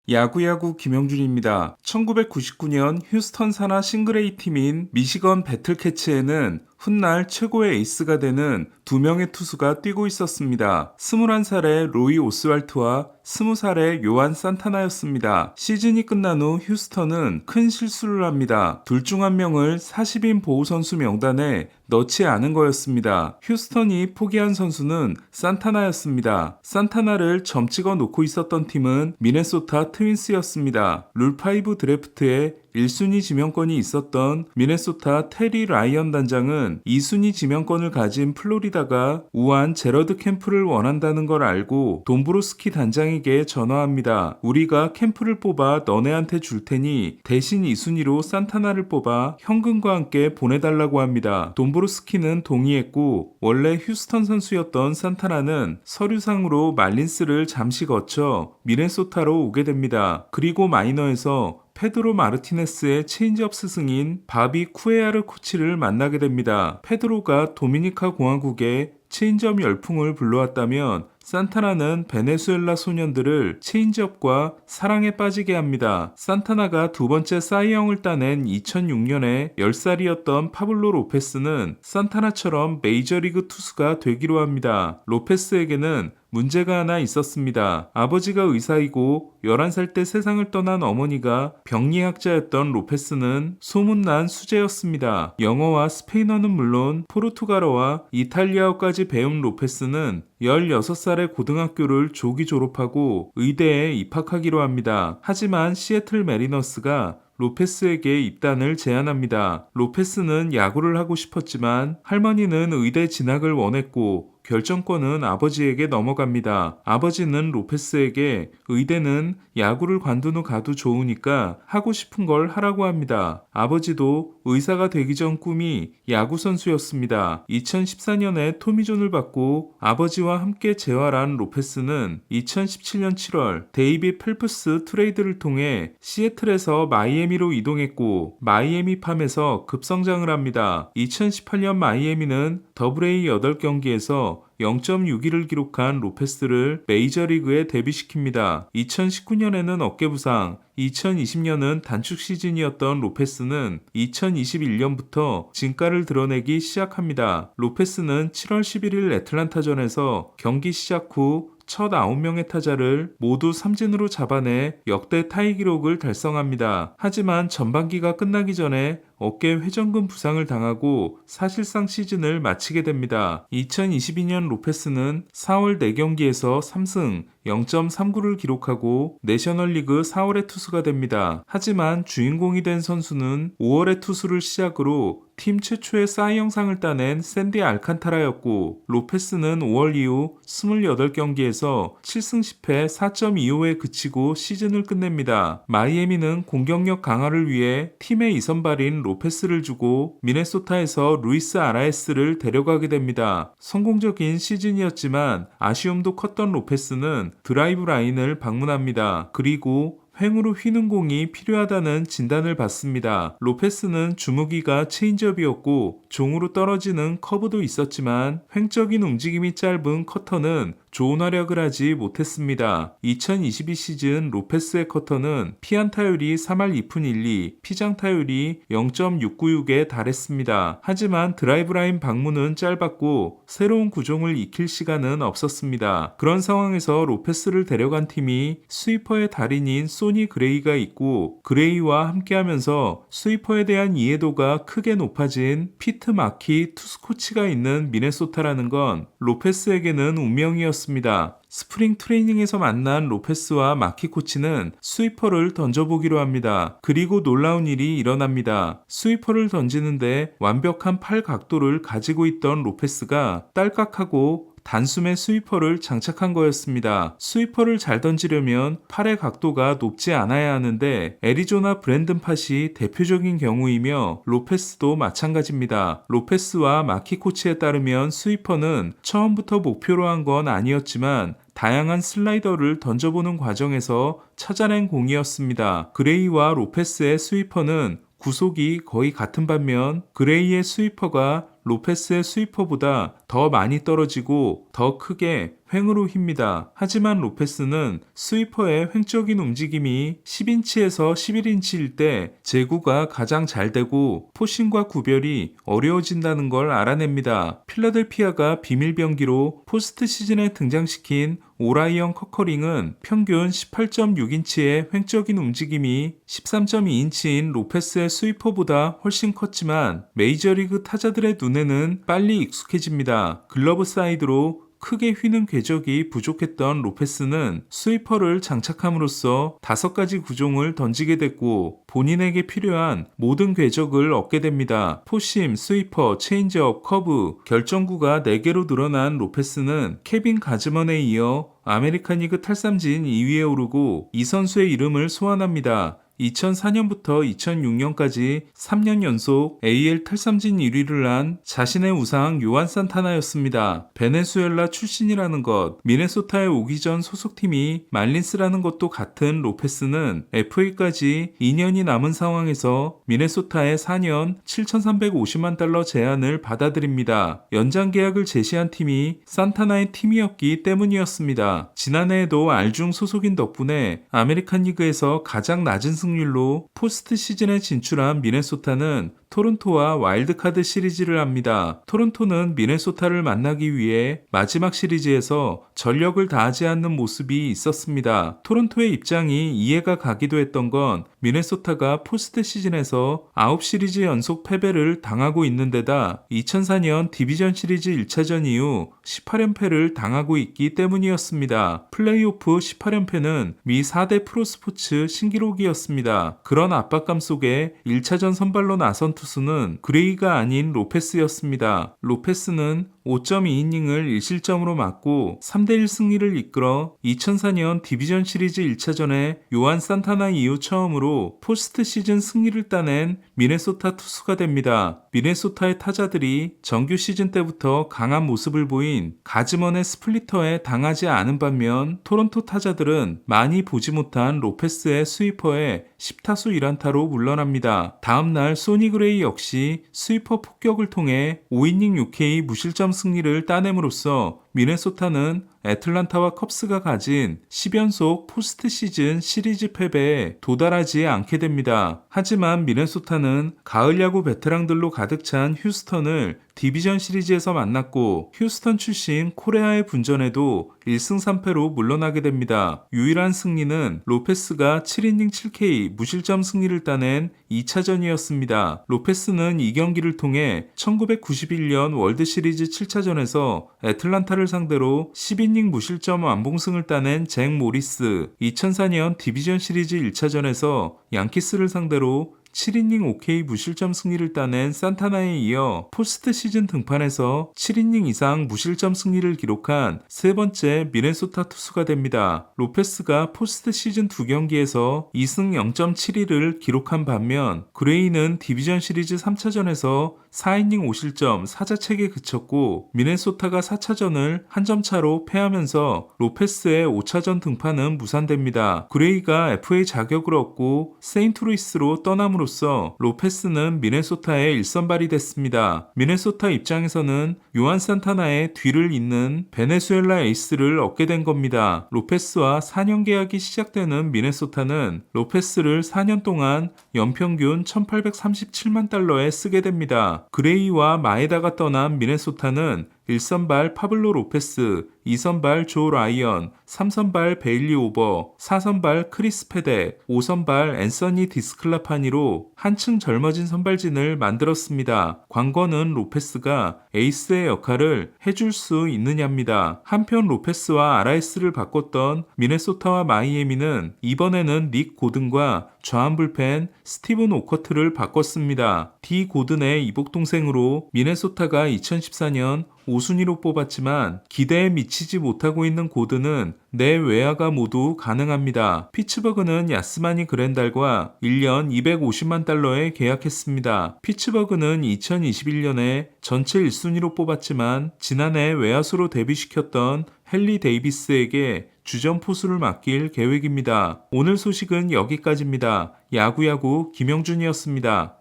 야구야구 김영준입니다. 1999년 휴스턴 산하 싱글A 팀인 미시건 배틀캐치에는 훗날 최고의 에이스가 되는 두 명의 투수가 뛰고 있었습니다. 21살의 로이 오스왈트와 20살의 요한 산타나였습니다. 시즌이 끝난 후 휴스턴은 큰 실수를 합니다. 둘 중 한 명을 40인 보호선수 명단에 넣지 않은 거였습니다. 휴스턴이 포기한 선수는 산타나였습니다. 산타나를 점 찍어 놓고 있었던 팀은 미네소타 트윈스였습니다. 룰5 드래프트에 1순위 지명권이 있었던 미네소타 테리 라이언 단장은 2순위 지명권을 가진 플로리다가 우한 제러드 캠프를 원한다는 걸 알고 돈브로스키 단장에게 전화합니다. 우리가 캠프를 뽑아 너네한테 줄 테니 대신 2순위로 산타나를 뽑아 현금과 함께 보내달라고 합니다. 돈브로스키는 동의했고 원래 휴스턴 선수였던 산타나는 서류상으로 말린스를 잠시 거쳐 미네소타로 오게 됩니다. 그리고 마이너에서 페드로 마르티네스의 체인지업 스승인 바비 쿠에아르 코치를 만나게 됩니다. 페드로가 도미니카 공화국에 체인지업 열풍을 불러왔다면 산타나는 베네수엘라 소년들을 체인지업과 사랑에 빠지게 합니다. 산타나가 두 번째 사이영을 따낸 2006년에 10살이었던 파블로 로페스는 산타나처럼 메이저리그 투수가 되기로 합니다. 로페스에게는 문제가 하나 있었습니다. 아버지가 의사이고 11살 때 세상을 떠난 어머니가 병리학자였던 로페스는 소문난 수재였습니다. 영어와 스페인어는 물론 포르투갈어와 이탈리아어까지 배운 로페스는 16살에 고등학교를 조기 졸업하고 의대에 입학하기로 합니다. 하지만 시애틀 메리너스가 로페스에게 입단을 제안합니다. 로페스는 야구를 하고 싶었지만 할머니는 의대 진학을 원했고 결정권은 아버지에게 넘어갑니다. 아버지는 로페스에게 의대는 야구를 관둔 후 가도 좋으니까 하고 싶은 걸 하라고 합니다. 아버지도 의사가 되기 전 꿈이 야구 선수였습니다. 2014년에 토미존을 받고 아버지와 함께 재활한 로페스는 2017년 7월 데이비 펠프스 트레이드를 통해 시애틀에서 마이애미로 이동했고 마이애미 팜에서 급성장을 합니다. 2018년 마이애미는 더블A 8경기에서 0.61을 기록한 로페스를 메이저리그에 데뷔시킵니다. 2019년에는 어깨 부상, 2020년은 단축 시즌이었던 로페스는 2021년부터 진가를 드러내기 시작합니다. 로페스는 7월 11일 애틀란타전에서 경기 시작 후 첫 9명의 타자를 모두 삼진으로 잡아내 역대 타이 기록을 달성합니다. 하지만 전반기가 끝나기 전에 어깨 회전근 부상을 당하고 사실상 시즌을 마치게 됩니다. 2022년 로페스는 4월 4경기에서 3승 0.39를 기록하고 내셔널리그 4월의 투수가 됩니다. 하지만 주인공이 된 선수는 5월의 투수를 시작으로 팀 최초의 사이영상을 따낸 샌디 알칸타라였고 로페스는 5월 이후 28경기에서 7승 10패 4.25에 그치고 시즌을 끝냅니다. 마이애미는 공격력 강화를 위해 팀의 2선발인 로페스를 주고 미네소타에서 루이스 아라에스를 데려가게 됩니다. 성공적인 시즌이었지만 아쉬움도 컸던 로페스는 드라이브 라인을 방문합니다. 그리고 횡으로 휘는 공이 필요하다는 진단을 받습니다. 로페스는 주무기가 체인지업이었고 종으로 떨어지는 커브도 있었지만 횡적인 움직임이 짧은 커터는 좋은 활약을 하지 못했습니다. 2022 시즌 로페스의 커터는 피안타율이 3할 2푼 1리, 피장타율이 0.696에 달했습니다. 하지만 드라이브라인 방문은 짧았고 새로운 구종을 익힐 시간은 없었습니다. 그런 상황에서 로페스를 데려간 팀이 스위퍼의 달인인 소니 그레이가 있고 그레이와 함께하면서 스위퍼에 대한 이해도가 크게 높아진 피트 마키 투수 코치가 있는 미네소타라는 건 로페스에게는 운명이었습니다. 스프링 트레이닝에서 만난 로페스와 마키 코치는 스위퍼를 던져보기로 합니다. 그리고 놀라운 일이 일어납니다. 스위퍼를 던지는데 완벽한 팔 각도를 가지고 있던 로페스가 딸깍하고 단숨에 스위퍼를 장착한 거였습니다. 스위퍼를 잘 던지려면 팔의 각도가 높지 않아야 하는데 애리조나 브랜든 팟이 대표적인 경우이며 로페스도 마찬가지입니다. 로페스와 마키 코치에 따르면 스위퍼는 처음부터 목표로 한 건 아니었지만 다양한 슬라이더를 던져보는 과정에서 찾아낸 공이었습니다. 그레이와 로페스의 스위퍼는 구속이 거의 같은 반면 그레이의 스위퍼가 로페스의 스위퍼보다 더 많이 떨어지고 더 크게 횡으로 휩니다. 하지만 로페스는 스위퍼의 횡적인 움직임이 10인치에서 11인치일 때 제구가 가장 잘 되고 포심과 구별이 어려워진다는 걸 알아냅니다. 필라델피아가 비밀병기로 포스트 시즌에 등장시킨 오라이언 커커링은 평균 18.6인치의 횡적인 움직임이 13.2인치인 로페스의 스위퍼보다 훨씬 컸지만 메이저리그 타자들의 눈에는 빨리 익숙해집니다. 글러브 사이드로 크게 휘는 궤적이 부족했던 로페스는 스위퍼를 장착함으로써 5가지 구종을 던지게 됐고 본인에게 필요한 모든 궤적을 얻게 됩니다. 포심, 스위퍼, 체인지업, 커브, 결정구가 4개로 늘어난 로페스는 케빈 가즈먼에 이어 아메리칸 리그 탈삼진 2위에 오르고 이 선수의 이름을 소환합니다. 2004년부터 2006년까지 3년 연속 AL 탈삼진 1위를 한 자신의 우상 요한 산타나였습니다. 베네수엘라 출신이라는 것, 미네소타에 오기 전 소속팀이 말린스라는 것도 같은 로페스는 FA까지 2년이 남은 상황에서 미네소타의 4년 7,350만 달러 제안을 받아들입니다. 연장 계약을 제시한 팀이 산타나의 팀이었기 때문이었습니다. 지난해에도 알중 소속인 덕분에 아메리칸 리그에서 가장 낮은 승률로 포스트 시즌에 진출한 미네소타는 토론토와 와일드카드 시리즈를 합니다. 토론토는 미네소타를 만나기 위해 마지막 시리즈에서 전력을 다하지 않는 모습이 있었습니다. 토론토의 입장이 이해가 가기도 했던 건 미네소타가 포스트 시즌에서 9시리즈 연속 패배를 당하고 있는 데다 2004년 디비전 시리즈 1차전 이후 18연패를 당하고 있기 때문이었습니다. 플레이오프 18연패는 미 4대 프로스포츠 신기록이었습니다. 그런 압박감 속에 1차전 선발로 나선 투수는 그레이가 아닌 로페스였습니다. 로페스는 5.2이닝을 1실점으로 맞고 3대1 승리를 이끌어 2004년 디비전 시리즈 1차전에 요한 산타나 이후 처음으로 포스트 시즌 승리를 따낸 미네소타 투수가 됩니다. 미네소타의 타자들이 정규 시즌 때부터 강한 모습을 보인 가즈먼의 스플리터에 당하지 않은 반면 토론토 타자들은 많이 보지 못한 로페스의 스위퍼에 10타수 1안타로 물러납니다. 다음날 소니 그레이 역시 스위퍼 폭격을 통해 5이닝 6K 무실점 승리를 따냄으로써 미네소타는 애틀란타와 컵스가 가진 10연속 포스트 시즌 시리즈 패배에 도달하지 않게 됩니다. 하지만 미네소타는 가을 야구 베테랑들로 가득 찬 휴스턴을 디비전 시리즈에서 만났고 휴스턴 출신 코레아의 분전에도 1승 3패로 물러나게 됩니다. 유일한 승리는 로페스가 7이닝 7K 무실점 승리를 따낸 2차전이었습니다. 로페스는 이 경기를 통해 1991년 월드시리즈 7차전에서 애틀란타를 상대로 10이닝 무실점 완봉승을 따낸 잭 모리스, 2004년 디비전 시리즈 1차전에서 양키스를 상대로 7이닝 OK 무실점 승리를 따낸 산타나에 이어 포스트 시즌 등판에서 7이닝 이상 무실점 승리를 기록한 세 번째 미네소타 투수가 됩니다. 로페스가 포스트 시즌 2경기에서 2승 0.72를 기록한 반면 그레이는 디비전 시리즈 3차전에서 4이닝 5실점 4자책에 그쳤고 미네소타가 4차전을 한 점 차로 패하면서 로페스의 5차전 등판은 무산됩니다. 그레이가 FA 자격을 얻고 세인트루이스로 떠남으로써 로페스는 미네소타의 1선발이 됐습니다. 미네소타 입장에서는 요한 산타나의 뒤를 잇는 베네수엘라 에이스를 얻게 된 겁니다. 로페스와 4년 계약이 시작되는 미네소타는 로페스를 4년 동안 연평균 1837만 달러에 쓰게 됩니다. 그레이와 마에다가 떠난 미네소타는 1선발 파블로 로페스, 2선발 조 라이언, 3선발 베일리 오버, 4선발 크리스 페데, 5선발 앤서니 디스클라파니로 한층 젊어진 선발진을 만들었습니다. 관건은 로페스가 에이스의 역할을 해줄 수 있느냐입니다. 한편 로페스와 아라에스를 바꿨던 미네소타와 마이애미는 이번에는 닉 고든과 좌완 불펜 스티븐 오커트를 바꿨습니다. 디 고든의 이복 동생으로 미네소타가 2014년 5순위로 뽑았지만 기대에 미치지 못하고 있는 고든은 내 외야가 모두 가능합니다. 피츠버그는 야스마니 그랜달과 1년 250만 달러에 계약했습니다. 피츠버그는 2021년에 전체 1순위로 뽑았지만 지난해 외야수로 데뷔시켰던 헨리 데이비스에게 주전 포수를 맡길 계획입니다. 오늘 소식은 여기까지입니다. 야구야구 김영준이었습니다.